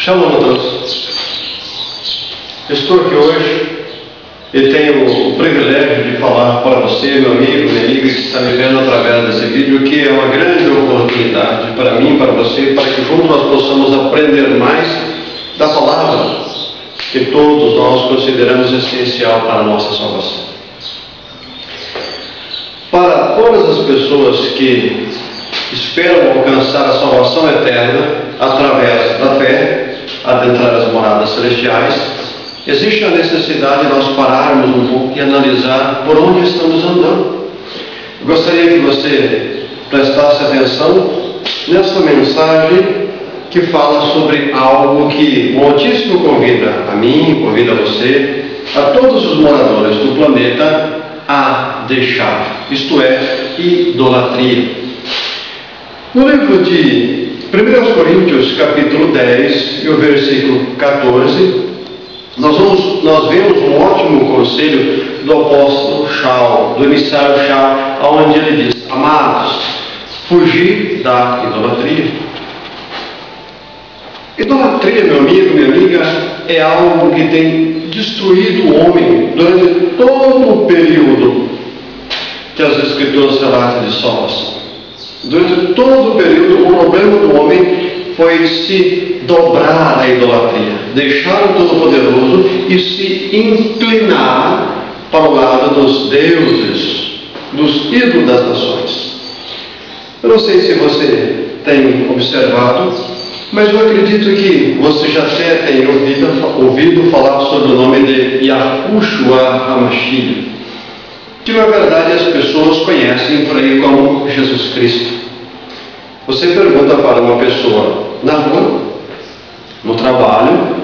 Shalom a todos. Estou aqui hoje e tenho o privilégio de falar para você, meu amigo, minha amiga que está me vendo através desse vídeo, que é uma grande oportunidade para mim, para você, para que juntos nós possamos aprender mais da palavra que todos nós consideramos essencial para a nossa salvação. Para todas as pessoas que esperam alcançar a salvação eterna através da fé, adentrar as moradas celestiais, existe a necessidade de nós pararmos um pouco e analisar por onde estamos andando. Eu gostaria que você prestasse atenção nessa mensagem que fala sobre algo que o Altíssimo convida a mim, convida a você, a todos os moradores do planeta a deixar, isto é, idolatria. No livro de 1 Coríntios, capítulo 10, e o versículo 14, nós vemos um ótimo conselho do apóstolo Shaul, do emissário Shaul, onde ele diz: amados, fugir da idolatria. Idolatria, meu amigo, minha amiga, é algo que tem destruído o homem durante todo o período que as Escrituras relatam de salvação. Durante todo o período, o problema do homem foi se dobrar à idolatria, deixar o Todo-Poderoso e se inclinar para o lado dos deuses, dos ídolos das nações. Eu não sei se você tem observado, mas eu acredito que você já até tem ouvido falar sobre o nome de Yahushua HaMashiach, que na verdade as pessoas conhecem por aí como Jesus Cristo. Você pergunta para uma pessoa na rua, no trabalho,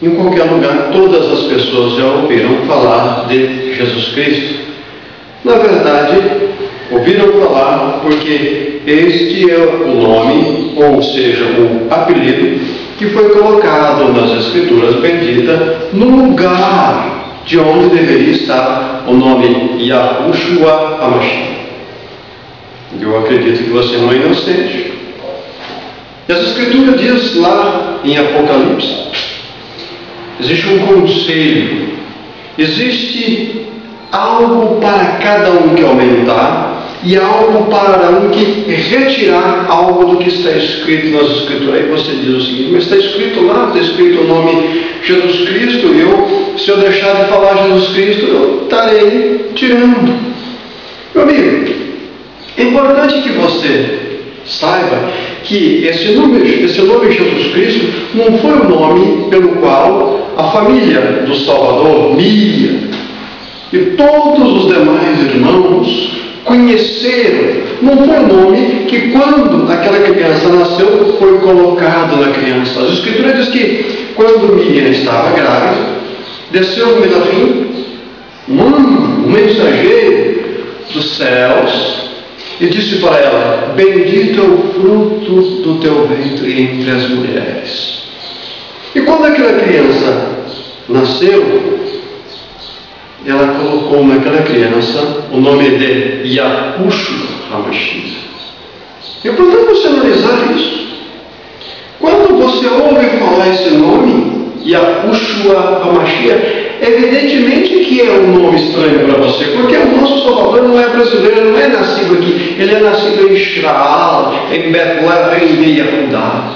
em qualquer lugar, todas as pessoas já ouviram falar de Jesus Cristo. Na verdade, ouviram falar porque este é o nome, ou seja, o apelido, que foi colocado nas Escrituras benditas no lugar de onde deveria estar o nome Yahushua HaMashiach. Eu acredito que você não é inocente. E as Escrituras diz lá em Apocalipse, existe um conselho, existe algo para cada um que aumentar e algo para um que retirar algo do que está escrito nas Escrituras. Aí você diz o seguinte: mas está escrito lá, está escrito o nome Jesus Cristo, e se eu deixar de falar Jesus Cristo, eu estarei tirando. Meu amigo, é importante que você saiba que esse nome Jesus Cristo não foi o nome pelo qual a família do Salvador, Miriam e todos os demais irmãos conheceram. Não foi o nome que, quando aquela criança nasceu, foi colocado na criança. As Escrituras diz que quando Miriam estava grávida, desceu o Menafim, um mensageiro dos céus, e disse para ela: bendito é o fruto do teu ventre entre as mulheres. E quando aquela criança nasceu, ela colocou naquela criança o nome de Yahushua HaMashiach. É importante você analisar isso. Quando você ouve falar esse nome, Yahushua HaMashiach, evidentemente que é um nome estranho para você, porque o nosso Salvador não é brasileiro, não é nascido aqui, ele é nascido em Israel, em Bethlehem de Yehudá.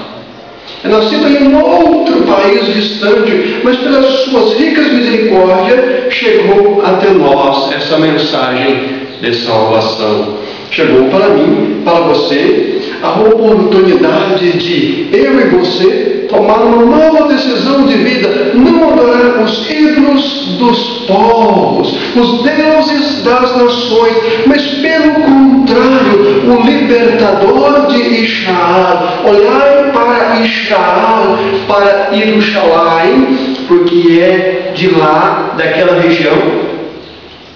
É nascido em um outro país distante, mas pelas suas ricas misericórdias chegou até nós essa mensagem de salvação. Chegou para mim, para você, a oportunidade de eu e você tomar uma nova decisão de vida, não adorar os ídolos dos povos, os deuses das nações, mas pelo contrário, o libertador de Israel, olhar para Israel, para Jerusalém, porque é de lá, daquela região,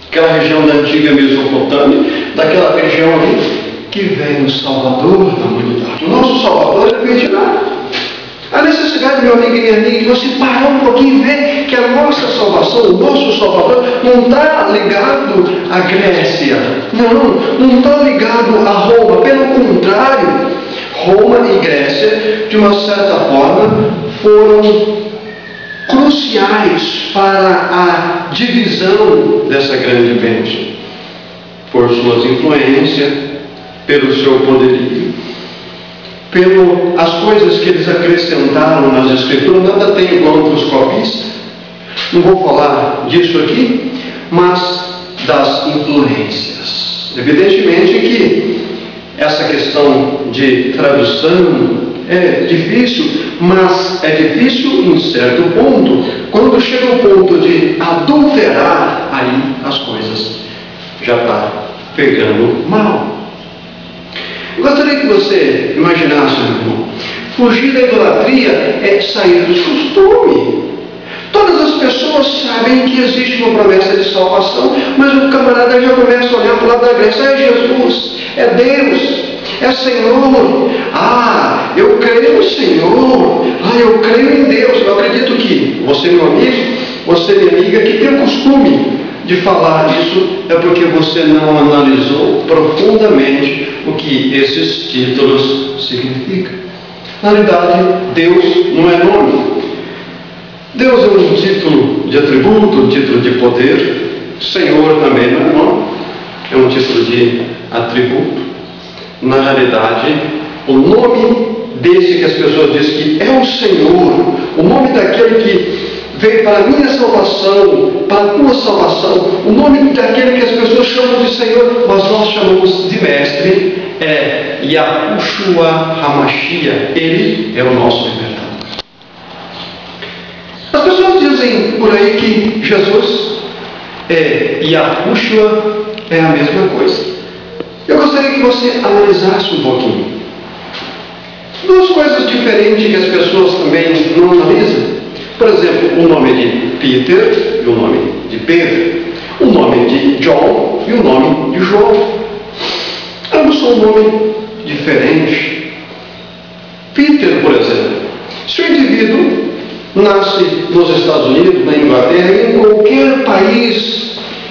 aquela região da antiga Mesopotâmia, daquela região ali, que vem o Salvador da humanidade. O nosso Salvador é de lá. A necessidade, meu amigo e minha amiga, de você parar um pouquinho e ver que a nossa salvação, o nosso Salvador, não está ligado à Grécia. Não está ligado a Roma. Pelo contrário, Roma e Grécia, de uma certa forma, foram cruciais para a divisão dessa grande bênção, por suas influências, pelo seu poderio, pelas coisas que eles acrescentaram nas Escrituras. Nada tem contra os copistas, não vou falar disso aqui, mas das influências. Evidentemente que essa questão de tradução é difícil, mas é difícil em certo ponto. Quando chega ao ponto de adulterar, aí as coisas já estão pegando mal. Eu gostaria que você imaginasse, meu irmão, fugir da idolatria é sair dos costumes. Todas as pessoas sabem que existe uma promessa de salvação, mas o camarada já começa a olhar para o lado da graça. É Jesus, é Deus, é Senhor. Ah, eu creio no Senhor. Ah, eu creio em Deus. Eu acredito que você, meu amigo, você, minha amiga, que tem o costume de falar isso, é porque você não analisou profundamente o que esses títulos significam. Na realidade, Deus não é nome. Deus é um título de atributo, um título de poder. Senhor também não é nome, é um título de atributo. Na realidade, o nome desse que as pessoas dizem que é o Senhor, o nome daquele que veio para a minha salvação, para a tua salvação, o nome daquele que as pessoas chamam de Senhor, mas nós chamamos de Mestre, é Yahushua HaMashiach. Ele é o nosso libertador. As pessoas dizem por aí que Jesus e Yahushua é a mesma coisa. Eu gostaria que você analisasse um pouquinho. Duas coisas diferentes que as pessoas também não analisam. Por exemplo, o nome de Peter e o nome de Pedro. O nome de John e o nome de João. Ambos são nomes diferentes. Peter, por exemplo. Se o indivíduo nasce nos Estados Unidos, na Inglaterra, em qualquer país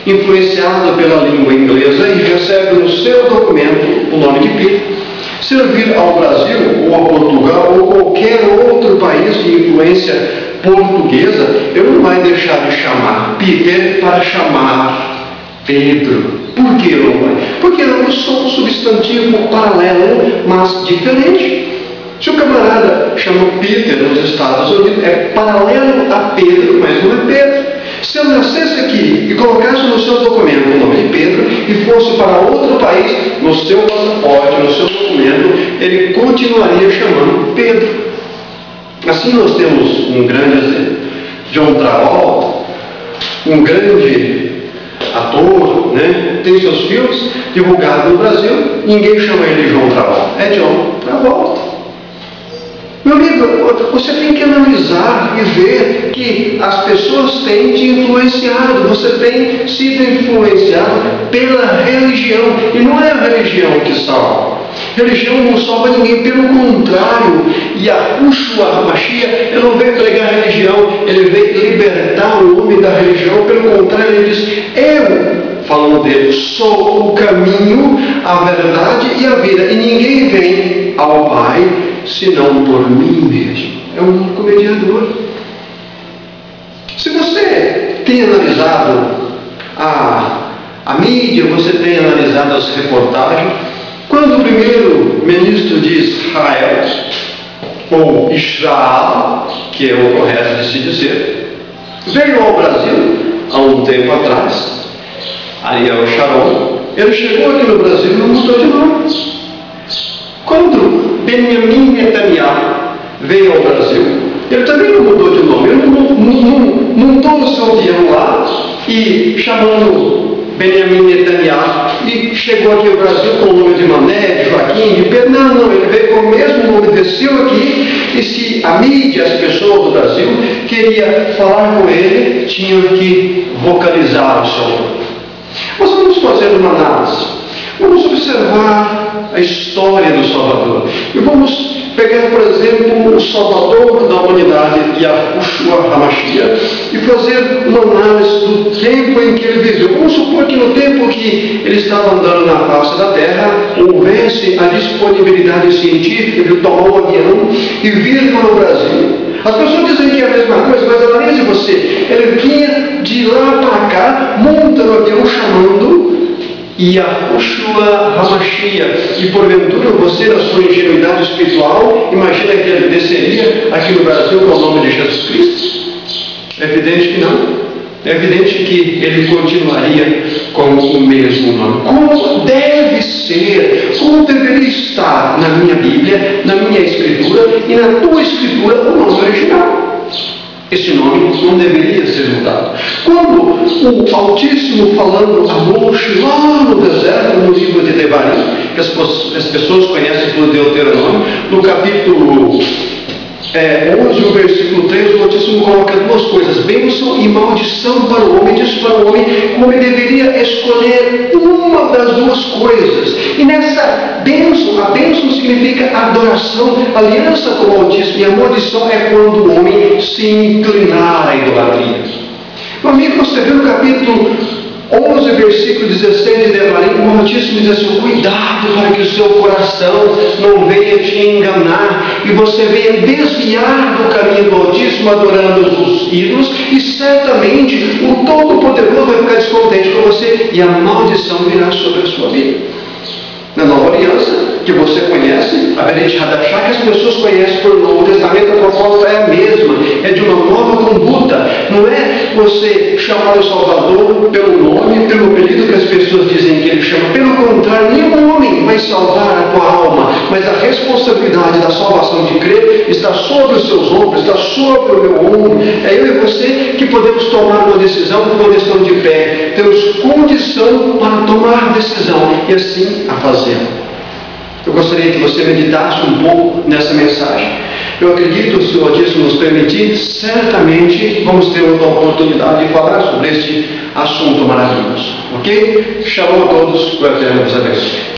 influenciado pela língua inglesa e recebe no seu documento o nome de Peter, se ele vir ao Brasil ou a Portugal ou qualquer outro país de influência portuguesa, ele não vai deixar de chamar Peter para chamar Pedro. Por que não vai? Porque ambos são um substantivo paralelo, mas diferente. Se o camarada chama Peter nos Estados Unidos, é paralelo a Pedro, mas não é Pedro. Se ele nascesse aqui e colocasse no seu documento o nome de Pedro e fosse para outro país, no seu passaporte, no seu documento, ele continuaria chamando Pedro. Assim nós temos um grande exemplo. John Travolta, um grande ator, né? Tem seus filmes divulgados no Brasil, ninguém chama ele de John Travolta, é John Travolta. Meu amigo, você tem que analisar e ver que as pessoas têm te influenciado, você tem sido influenciado pela religião, e não é a religião que salva. Religião não salva ninguém, pelo contrário. Yahushua HaMashiach, ele não veio pregar religião, ele veio libertar o homem da religião. Pelo contrário, ele diz: eu, falando dele, sou o caminho, a verdade e a vida, e ninguém vem ao Pai senão por mim mesmo. É um único mediador. Se você tem analisado a mídia, você tem analisado as reportagens, quando o primeiro-ministro de Israel, ou Israel, que é o correto de se dizer, veio ao Brasil há um tempo atrás, Ariel Sharon, ele chegou aqui no Brasil e não mudou de nome. Quando Benjamin Netanyahu veio ao Brasil, ele também não mudou de nome. Ele não montou o seu avião lá e chamando Benjamin Netanyahu e chegou aqui ao Brasil com o nome de Mané, de Joaquim, de Pedro. Não, ele veio com o mesmo nome, desceu aqui, e se a mídia, as pessoas do Brasil, queria falar com ele, tinham que vocalizar o seu nome. Nós vamos fazer uma análise. Vamos observar a história do Salvador. E vamos pegar, por exemplo, o Salvador da humanidade, Yahushua HaMashiach, e fazer uma análise do tempo em que ele viveu. Vamos supor que no tempo que ele estava andando na face da terra, houvesse a disponibilidade científica de tomar um avião e vir para o Brasil. As pessoas dizem que é a mesma coisa, mas ela lembra de você. Ele vinha de lá para cá, montando o avião, chamando Yahushua HaMashiach. E porventura você, na sua ingenuidade espiritual, imagina que ele desceria aqui no Brasil com o nome de Jesus Cristo? É evidente que não. É evidente que ele continuaria com o mesmo nome. Como deve ser, como deveria estar na minha Bíblia, na minha Escritura e na tua Escritura o nome original. Esse nome não deveria ser mudado. Quando o Altíssimo, falando a Moshe lá no deserto, no livro de Devarim, que as pessoas conhecem por Deuteronômio, no capítulo 11, o versículo 3, o Altíssimo coloca duas coisas: bênção e maldição para o homem. Diz para o homem como ele deveria escolher uma das duas coisas. E nessa bênção, a bênção significa adoração, aliança com o Altíssimo, e a maldição é quando o homem se inclinar à idolatria. Meu amigo, você vê no capítulo 11, versículo 16 de Devarim, o Altíssimo diz assim: cuidado para que o seu coração não venha te enganar e você venha desviar do caminho do Altíssimo adorando os ídolos, e certamente o Todo-Poderoso vai ficar descontente com você e a maldição virá sobre a sua vida. Na Nova Aliança, que você conhece, a Beret Hadashah, que as pessoas conhecem por Novo Testamento, a proposta é a mesma, é de uma nova conduta. Não é você chamar o Salvador pelo nome, pelo apelido que as pessoas dizem que ele chama. Pelo contrário, nenhum homem vai salvar a tua alma, mas a responsabilidade da salvação de crer está sobre os seus ombros, está sobre o meu ombro. É eu e você que podemos tomar uma decisão por condição de fé. Temos condição para tomar decisão e assim a fazer. Eu gostaria que você meditasse um pouco nessa mensagem. Eu acredito, se o Altíssimo nos permitir, certamente vamos ter outra oportunidade de falar sobre este assunto maravilhoso. Ok? Shalom a todos, que o Eterno vos abençoe.